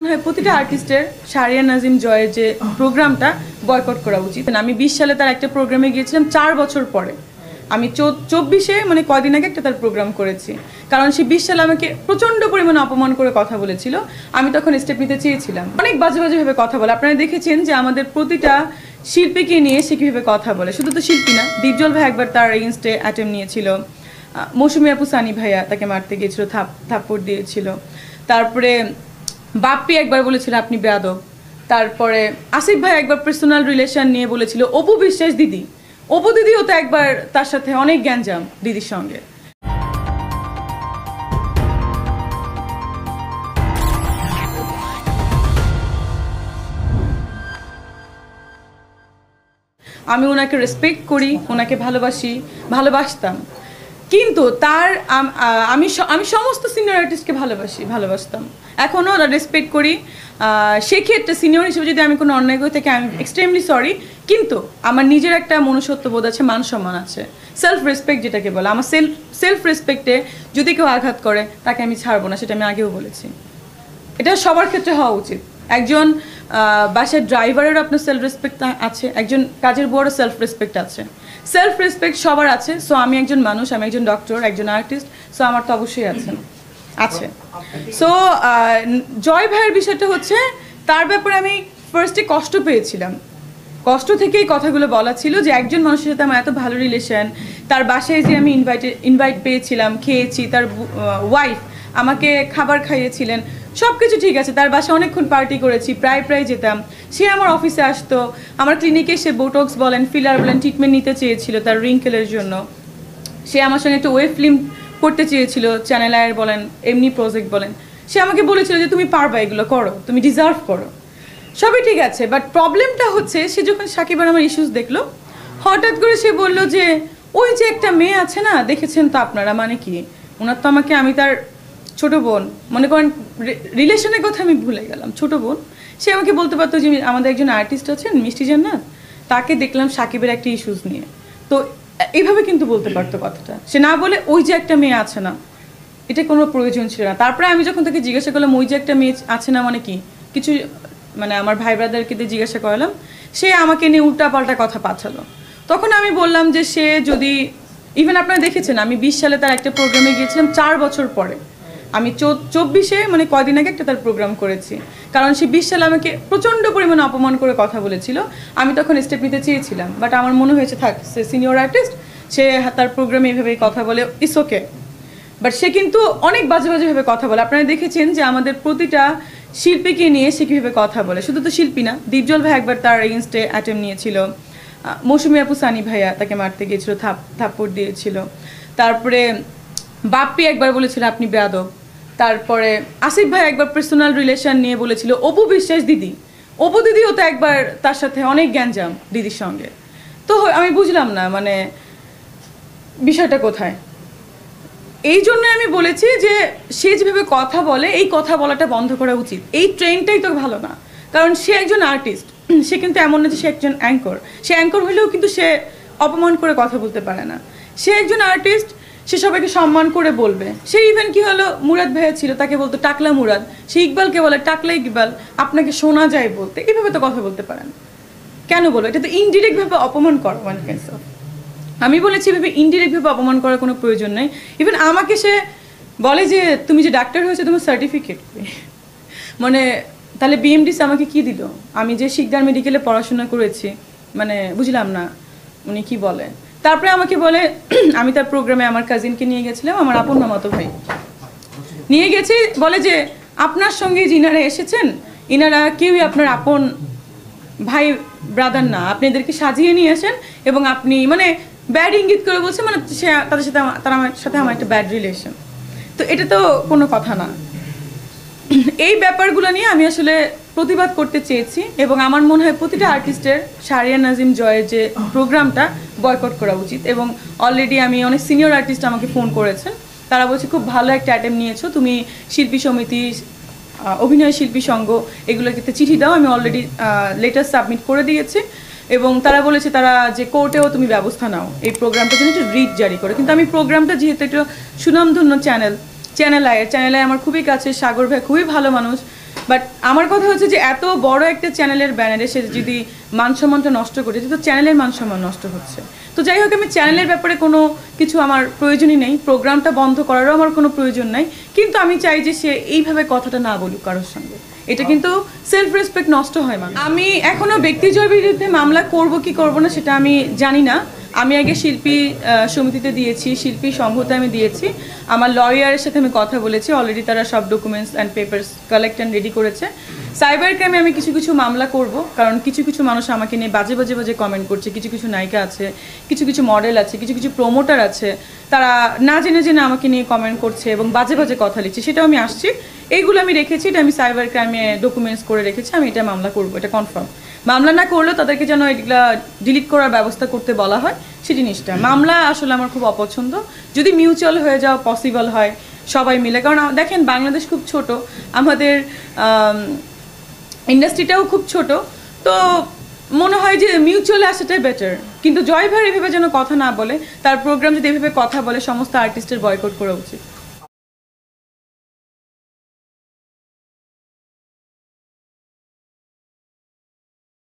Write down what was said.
প্রতিটা আর্টিস্টের শাহরিয়ার নাজিম জয়ের যে প্রোগ্রামটা বয়কট করা উচিত। আমি 20 সালে তার একটা প্রোগ্রামে গিয়েছিলাম 4 বছর পরে। আমি 24-এ মানে কয়দিন আগে একটা তার প্রোগ্রাম করেছি, কারণ সে 20 সালে আমাকে প্রচণ্ড পরিমাণে অপমান করে কথা বলেছিল। আমি তখন স্টেপ নিতে চেয়েছিলাম, অনেক বাজে বাজেভাবে কথা বলে। আপনারা দেখেছেন যে আমাদের প্রতিটা শিল্পীকে নিয়ে সে কীভাবে কথা বলে। শুধু তো শিল্পী না, দীপজল ভাই একবার তার এগেনস্টে অ্যাটেম্প নিয়েছিল, মৌসুমী আপু সানি ভাইয়া তাকে মারতে গিয়েছিল, থাপ্পড় দিয়েছিল। তারপরে বাপ্পি একবার বলেছিল আপনি বেয়াদব। তারপরে আসিফ ভাই একবার পার্সোনাল রিলেশন নিয়ে বলেছিল অপু বিশ্বাস দিদি। অপু দিদিও তো একবার তার সাথে অনেক গ্যাঞ্জাম দিদির সঙ্গে। আমি ওনাকে রেসপেক্ট করি, ওনাকে ভালোবাসতাম, কিন্তু তার আমি সমস্ত সিনিয়র আর্টিস্টকে ভালোবাসতাম, এখনও রেসপেক্ট করি। সেক্ষেত্রে সিনিয়র হিসেবে যদি আমি কোনো অন্যায় করে থাকি আমি এক্সট্রিমলি সরি, কিন্তু আমার নিজের একটা মনুষ্যত্ব বোধ আছে, মান সম্মান আছে, সেলফ রেসপেক্ট যেটাকে বলে। আমার সেলফ রেসপেক্টে যদি কেউ আঘাত করে তাকে আমি ছাড়বো না, সেটা আমি আগেও বলেছি। এটা সবার ক্ষেত্রে হওয়া উচিত। একজন বাসার ড্রাইভারেরও আপনার সেলফ রেসপেক্ট আছে, একজন কাজের বুয়ারও সেলফ রেসপেক্ট আছে, সেলফ রেসপেক্ট সবার আছে। সো আমি একজন মানুষ, আমি একজন ডক্টর, একজন আর্টিস্ট, সো আমার তো অবশ্যই আছে। সো জয় ভাইয়ের বিষয়টা হচ্ছে, তার ব্যাপারে আমি ফার্স্টে কষ্ট পেয়েছিলাম। কষ্ট থেকেই কথাগুলো বলা ছিল যে একজন মানুষের সাথে আমার এত ভালো রিলেশন, তার বাসায় যে আমি ইনভাইট পেয়েছিলাম, খেয়েছি, তার ওয়াইফ আমাকে খাবার খাইয়েছিলেন, সব কিছু ঠিক আছে। তার বাসায় অনেকক্ষণ পার্টি করেছি, প্রায় যেতাম। সে আমার অফিসে আসতো, আমার ক্লিনিকে সে বোটক্স বলেন, ফিলার বলেন, ট্রিটমেন্ট নিতে চেয়েছিল তার রিঙ্কেলের জন্য। সে আমার সঙ্গে একটা ওয়েব ফিল্ম করতে চেয়েছিল, চ্যানেল আয়ের বলেন, এমনি প্রজেক্ট বলেন। সে আমাকে বলেছিল যে তুমি পারবা, এগুলো করো, তুমি ডিজার্ভ করো, সবই ঠিক আছে। বাট প্রবলেমটা হচ্ছে, সে যখন সাকিব আর আমার ইস্যুস দেখলো, হঠাৎ করে সে বললো যে ওই যে একটা মেয়ে আছে না, দেখেছেন তো আপনারা, মানে কি ওনার তো আমাকে, আমি তার ছোট বোন, মনে করেন রিলেশনের কথা আমি ভুলে গেলাম, ছোট বোন। সে আমাকে বলতে পারতো যে আমাদের একজন আর্টিস্ট আছেন মিষ্টি জান্নাত, তাকে দেখলাম সাকিবের একটা ইস্যুস নিয়ে, তো এইভাবে কিন্তু বলতে পারতো কথাটা। সে না বলে ওই যে একটা মেয়ে আছে না, এটা কোনো প্রয়োজন ছিল না। তারপরে আমি যখন তাকে জিজ্ঞাসা করলাম ওই যে একটা মেয়ে আছে না মানে কি, কিছু মানে আমার ভাই ব্রাদারকে দিয়ে জিজ্ঞাসা করলাম, সে আমাকে নিয়ে উল্টাপাল্টা কথা পাঠালো। তখন আমি বললাম যে সে যদি, ইভেন আপনারা দেখেছেন আমি 20 সালে তার একটা প্রোগ্রামে গিয়েছিলাম 4 বছর পরে। আমি 24-এ মানে কয়দিন আগে একটা তার প্রোগ্রাম করেছি, কারণ সে 20 সালে আমাকে প্রচণ্ড পরিমাণে অপমান করে কথা বলেছিল। আমি তখন স্টেপ নিতে চেয়েছিলাম, বাট আমার মনে হয়েছে থাক, সে সিনিয়র আর্টিস্ট, সে তার প্রোগ্রামে এইভাবে কথা বলে, ইটস ওকে। বাট সে কিন্তু অনেক বাজেভাবে কথা বলে। আপনারা দেখেছেন যে আমাদের প্রতিটা শিল্পীকে নিয়ে সে কীভাবে কথা বলে। শুধু তো শিল্পী না, দীপজল ভাই একবার তার এগেনস্টে অ্যাটেম্প নিয়েছিল, মৌসুমী আপু সানি ভাইয়া তাকে মারতে গিয়েছিল, থাপ্পড় দিয়েছিল। তারপরে বাপ্পি একবার বলেছিল আপনি বেয়াদব। তারপরে আসিফ ভাই একবার পার্সোনাল রিলেশন নিয়ে বলেছিল অপু বিশ্বাস দিদি। অপু দিদিও তো একবার তার সাথে অনেক গ্যাঞ্জাম দিদির সঙ্গে। তো আমি বুঝলাম না মানে বিষয়টা কোথায়। এই জন্য আমি বলেছি যে সে যেভাবে কথা বলে, এই কথা বলাটা বন্ধ করা উচিত। এই ট্রেনটাই তো ভালো না, কারণ সে একজন আর্টিস্ট, সে কিন্তু এমন না যে সে একজন অ্যাঙ্কর। সে অ্যাঙ্কর হলেও কিন্তু সে অপমান করে কথা বলতে পারে না। সে একজন আর্টিস্ট, সে সবাইকে সম্মান করে বলবে। সে ইভেন কি হলো, মুরাদ ভাইয়া ছিল, তাকে বলতো টাকলা মুরাদ। সে ইকবালকে বলে টাকলা ইকবাল, আপনাকে শোনা যায় বলতে। এইভাবে তো কথা বলতে পারেন, কেন বলো? এটা তো ইনডিরেক্টভাবে অপমান করা, ওয়ান কাইন্ডস অফ। আমি বলেছি এভাবে ইনডিরেক্টভাবে অপমান করার কোনো প্রয়োজন নেই। ইভেন আমাকে সে বলে যে তুমি যে ডাক্তার হয়েছে তোমার সার্টিফিকেট, মানে তাহলে বিএমডিসি আমাকে কি দিল? আমি যে শিকদার মেডিকেলে পড়াশোনা করেছি, মানে বুঝলাম না উনি কি বলে। তারপরে আমাকে বলে, আমি তার প্রোগ্রামে আমার কাজিনকে নিয়ে গেছিলাম, আমার আপন মামাতো ভাই নিয়ে গেছি, বলে যে আপনার সঙ্গে যিনারা এসেছেন ইনারা কেউই আপনার আপন ভাই ব্রাদার না, আপনি এদেরকে সাজিয়ে নিয়ে আসেন, এবং আপনি মানে ব্যাড ইঙ্গিত করে বলছে, মানে সে তাদের সাথে আমার সাথে আমার একটা ব্যাড রিলেশন। তো এটা তো কোনো কথা না। এই ব্যাপারগুলো নিয়ে আমি আসলে প্রতিবাদ করতে চেয়েছি, এবং আমার মনে হয় প্রতিটা আর্টিস্টের শাহরিয়ার নাজিম জয়ের যে প্রোগ্রামটা বয়কট করা উচিত। এবং অলরেডি আমি অনেক সিনিয়র আর্টিস্ট আমাকে ফোন করেছেন, তারা বলছে খুব ভালো একটা অ্যাটেম্প নিয়েছো তুমি, শিল্পী সমিতি, অভিনয় শিল্পী সংঘ, এগুলোর ক্ষেত্রে চিঠি দাও। আমি অলরেডি লেটার সাবমিট করে দিয়েছি, এবং তারা বলেছে তারা যে কোর্টেও তুমি ব্যবস্থা নাও এই প্রোগ্রামটা জন্য একটু রিট জারি করে। কিন্তু আমি প্রোগ্রামটা যেহেতু একটু সুনামধন্য চ্যানেল আয়ের আমার খুবই কাছে, সাগর ভাই খুবই ভালো মানুষ, বাট আমার কথা হচ্ছে যে এত বড় একটা চ্যানেলের ব্যানারে সে যদি মান সম্মানটা নষ্ট করে, তো চ্যানেলের মান সম্মান নষ্ট হচ্ছে। তো যাই হোক, আমি চ্যানেলের ব্যাপারে কোনো কিছু আমার প্রয়োজনই নেই, প্রোগ্রামটা বন্ধ করারও আমার কোনো প্রয়োজন নাই, কিন্তু আমি চাই যে সে এইভাবে কথাটা না বলুক কারোর সঙ্গে। এটা কিন্তু সেলফ রেসপেক্ট নষ্ট হয় মানুষ। আমি এখনো ব্যক্তিজয়ের বিরুদ্ধে মামলা করব কি করব না সেটা আমি জানি না। আমি আগে শিল্পী সমিতিতে দিয়েছি, শিল্পী সংঘতে আমি দিয়েছি, আমার লয়ারের সাথে আমি কথা বলেছি, অলরেডি তারা সব documents and papers collect and ready করেছে। সাইবার ক্রাইমে আমি কিছু কিছু মামলা করব, কারণ কিছু কিছু মানুষ আমাকে নিয়ে বাজে বাজে বাজে কমেন্ট করছে, কিছু কিছু নায়িকা আছে, কিছু কিছু মডেল আছে, কিছু কিছু প্রমোটার আছে, তারা না জেনে জেনে আমাকে নিয়ে কমেন্ট করছে এবং বাজে বাজে কথা লিখছে, সেটাও আমি আসছি। এইগুলো আমি রেখেছি, এটা আমি সাইবার ক্রাইমে ডকুমেন্টস করে রেখেছি, আমি এটা মামলা করব, এটা কনফার্ম। মামলা না করলেও তাদেরকে যেন এগুলা ডিলিট করার ব্যবস্থা করতে বলা হয়, সেই জিনিসটা। মামলা আসলে আমার খুব অপছন্দ, যদি মিউচুয়াল হয়ে যাওয়া পসিবল হয় সবাই মিলে, কারণ দেখেন বাংলাদেশ খুব ছোট, আমাদের ইন্ডাস্ট্রিটাও খুব ছোট, তো মনে হয় যে মিউচুয়ালি আসাটাই বেটার। কিন্তু জয় ভাই এভাবে যেন কথা না বলে, তার প্রোগ্রাম যদি এভাবে কথা বলে, সমস্ত আর্টিস্টের বয়কট করা উচিত।